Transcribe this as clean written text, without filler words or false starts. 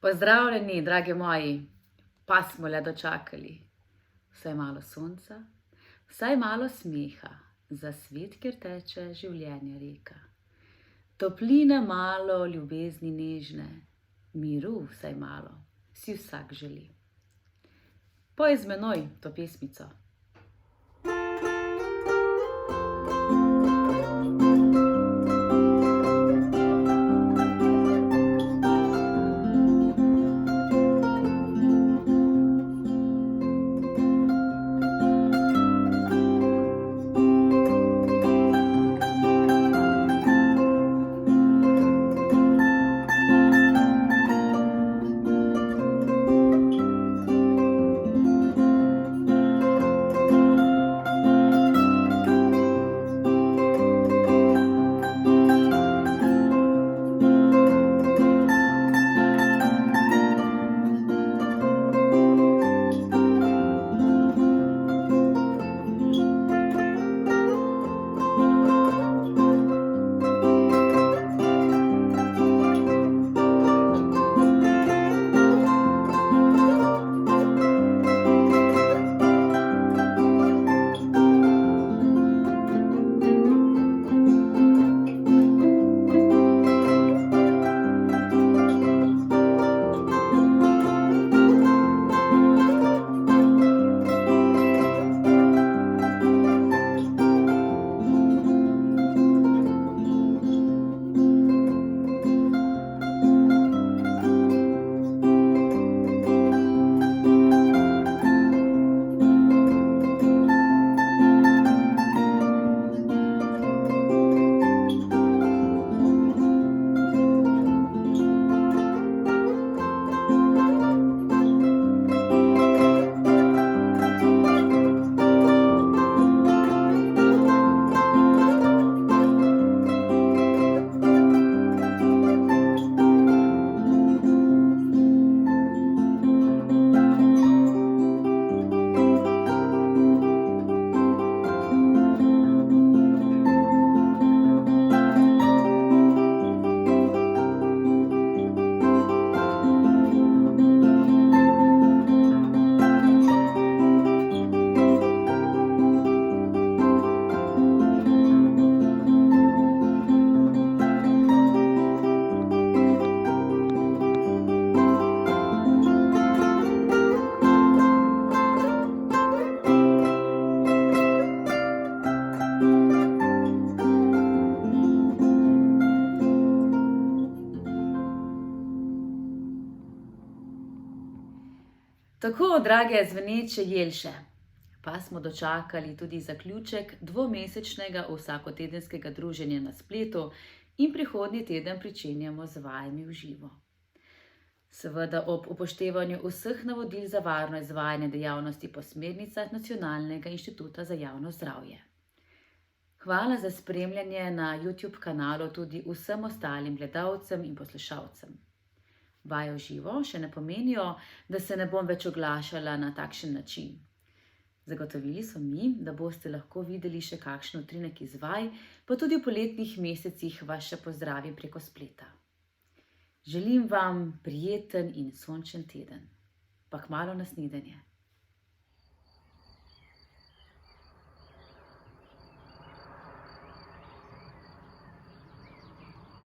Pozdravljeni, dragi moji, pa smo le dočakali. Vsaj malo sonca, vsaj malo smeha, za svet, kjer teče življenje reka. Topline malo, ljubezni nežne, miru vsaj malo, si vsak želi. Poj z menoj to pesmico. Tako, drage zveneče jelše, pa smo dočakali tudi zaključek dvomesečnega vsakotedenskega druženja na spletu in prihodnji teden pričenjamo z vajami v živo. Seveda ob upoštevanju vseh navodil za varno izvajanje dejavnosti po smernicah Nacionalnega inštituta za javno zdravje. Hvala za spremljanje na YouTube kanalu tudi vsem ostalim gledalcem in poslušalcem. Vaje v živo še ne pomenijo, da se ne bom več oglašala na takšen način. Zagotovili so mi, da boste lahko videli še kakšen utrinek iz vaj, pa tudi v poletnih mesecih vas še pozdravim preko spleta. Želim vam prijeten in sončen teden, pa kmalu na snidenje.